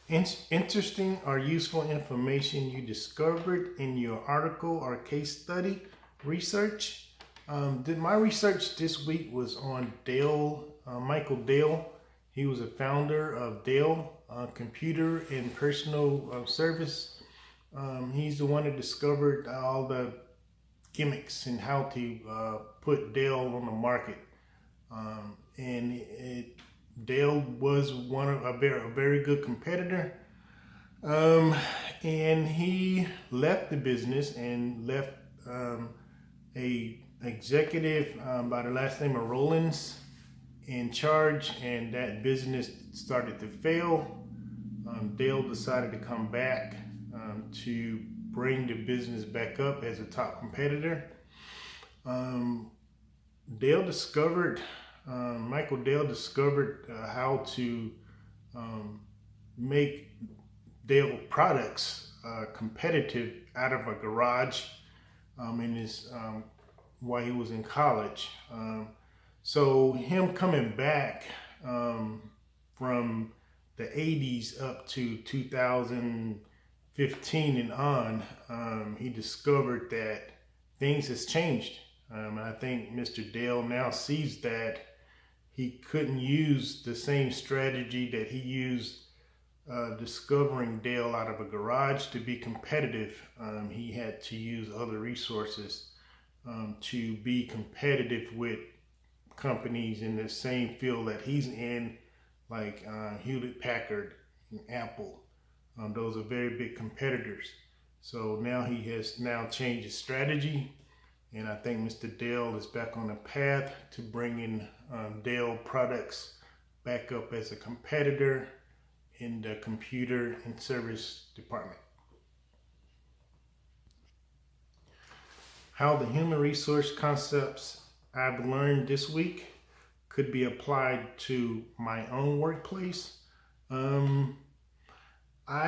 Interesting or useful information you discovered in your article or case study research. My research this week was on Dell, Michael Dell. He was a founder of Dell Computer and Personal Service. He's the one that discovered all the gimmicks and how to put Dell on the market. Dell was a very good competitor, um, and he left the business and left a executive by the last name of Rollins in charge, and that business started to fail. Dell decided to come back to bring the business back up as a top competitor. Um, Dell discovered, Michael Dell discovered how to um, make Dell products competitive out of a garage in his while he was in college. So him coming back from the 80s up to 2015 and on, he discovered that things has changed. And I think Mr. Dale now sees that he couldn't use the same strategy that he used discovering Dale out of a garage to be competitive. He had to use other resources to be competitive with companies in the same field that he's in, like Hewlett Packard and Apple. Those are very big competitors. So now he has now changed his strategy, and I think Mr. Dale is back on the path to bringing Dell products back up as a competitor in the computer and service department. How the human resource concepts I've learned this week could be applied to my own workplace. I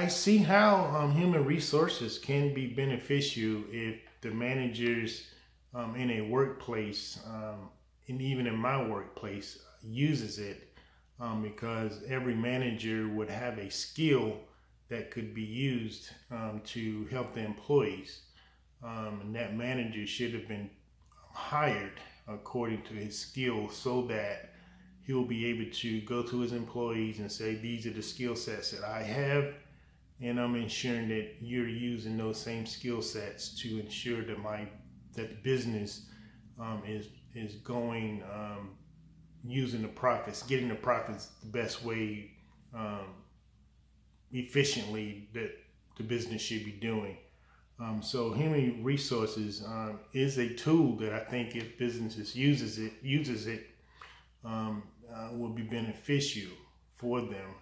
see how human resources can be beneficial if the managers in a workplace, and even in my workplace, uses it, because every manager would have a skill that could be used to help the employees. And that manager should have been hired according to his skills so that he'll be able to go to his employees and say, these are the skill sets that I have, and I'm ensuring that you're using those same skill sets to ensure that the business is going using the profits, getting the profits the best way, efficiently, that the business should be doing. So human resources is a tool that I think if businesses uses it, will be beneficial for them.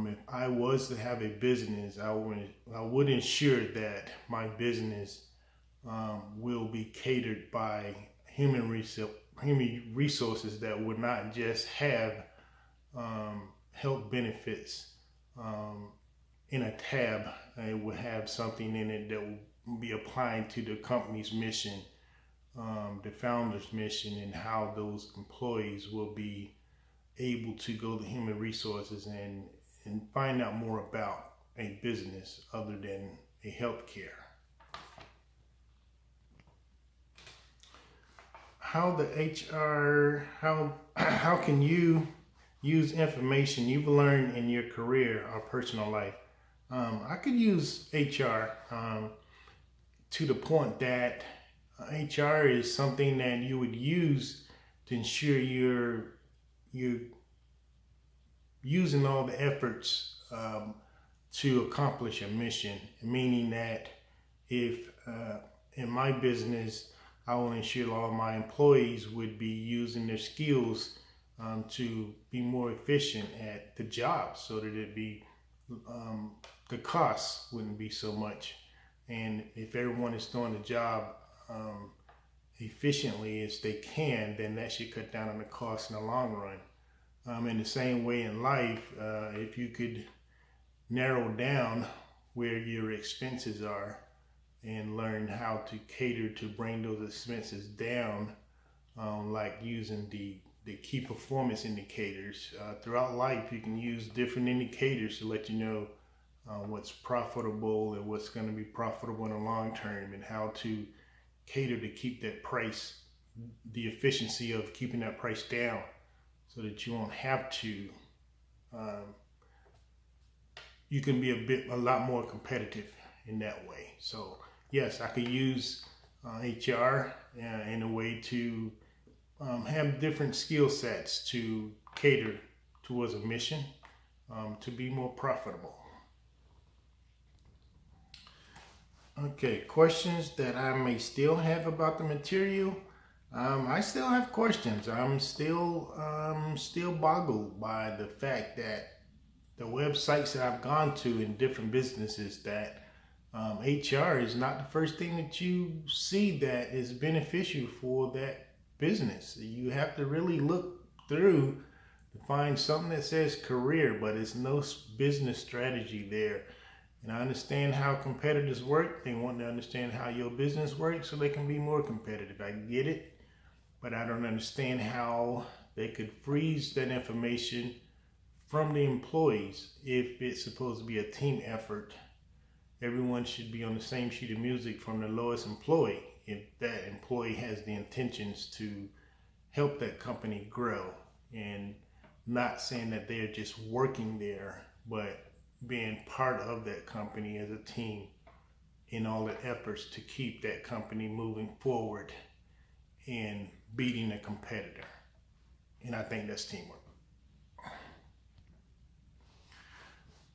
If I was to have a business, I would ensure that my business will be catered by human resources that would not just have health benefits in a tab. It would have something in it that will be applying to the company's mission, the founder's mission, and how those employees will be able to go to human resources and find out more about a business other than a healthcare. How the HR, how can you use information you've learned in your career or personal life? I could use HR to the point that HR is something that you would use to ensure you're using all the efforts to accomplish a mission. Meaning that if in my business, I will ensure all my employees would be using their skills to be more efficient at the job, so that the costs wouldn't be so much. And if everyone is doing the job efficiently as they can, then that should cut down on the cost in the long run. In the same way in life, if you could narrow down where your expenses are and learn how to cater to bring those expenses down, like using the the key performance indicators. Throughout life, you can use different indicators to let you know what's profitable and what's going to be profitable in the long term, and how to cater to keep that price, the efficiency of keeping that price down, so that you won't have to, you can be a lot more competitive in that way. So yes, I could use HR in a way to have different skill sets to cater towards a mission to be more profitable. Okay, questions that I may still have about the material. I still have questions. I'm still boggled by the fact that the websites that I've gone to in different businesses, that HR is not the first thing that you see that is beneficial for that business. You have to really look through to find something that says career, but it's no business strategy there. And I understand how competitors work. They want to understand how your business works so they can be more competitive. I get it, but I don't understand how they could freeze that information from the employees if it's supposed to be a team effort. Everyone should be on the same sheet of music from the lowest employee if that employee has the intentions to help that company grow, and not saying that they're just working there, but being part of that company as a team in all the efforts to keep that company moving forward and beating a competitor. And I think that's teamwork.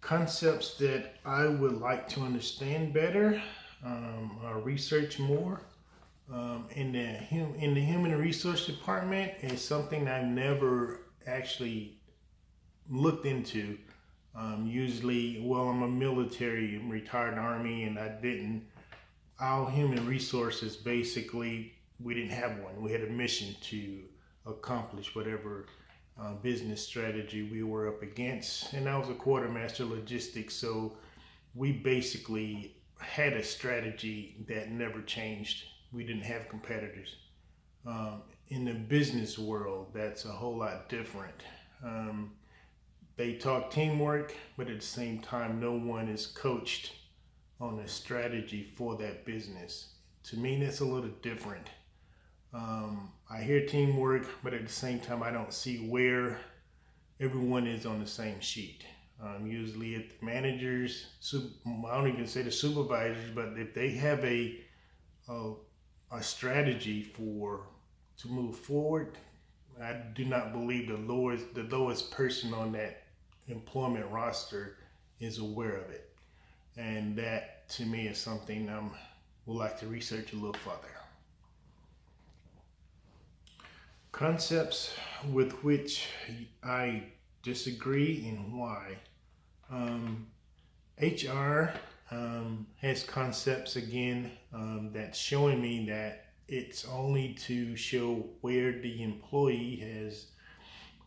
Concepts that I would like to understand better, or research more in the human resource department, is something I've never actually looked into. Usually, well, I'm a military, I'm retired Army, and our human resources, basically, we didn't have one. We had a mission to accomplish whatever business strategy we were up against. And I was a quartermaster logistics, so we basically had a strategy that never changed. We didn't have competitors. In the business world, that's a whole lot different. They talk teamwork, but at the same time, no one is coached on a strategy for that business. To me, that's a little different. I hear teamwork, but at the same time, I don't see where everyone is on the same sheet. Usually if the managers, I don't even say the supervisors, but if they have a strategy to move forward, I do not believe the lowest person on that employment roster is aware of it. And that, to me, is something I would like to research a little further. Concepts with which I disagree and why. HR has concepts, again, that's showing me that it's only to show where the employee has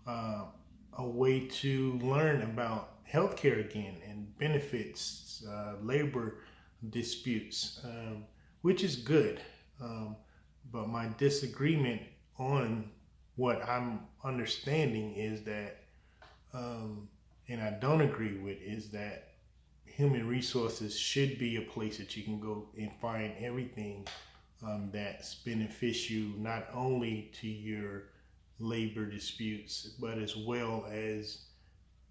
a way to learn about healthcare again, and benefits, labor disputes, which is good. But my disagreement on what I'm understanding is that, and I don't agree with, is that human resources should be a place that you can go and find everything that's beneficial, not only to your labor disputes, but as well as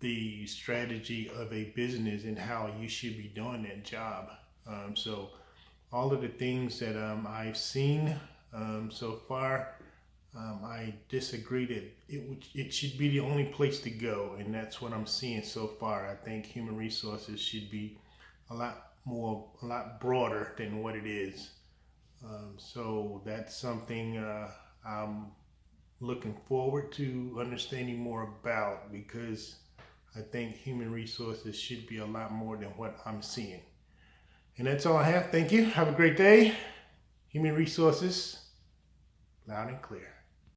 the strategy of a business and how you should be doing that job. So all of the things that I've seen so far, I disagree that it should be the only place to go, and that's what I'm seeing so far. I think human resources should be a lot broader than what it is. So that's something I'm looking forward to understanding more about, because I think human resources should be a lot more than what I'm seeing. And that's all I have. Thank you. Have a great day. Human resources, loud and clear.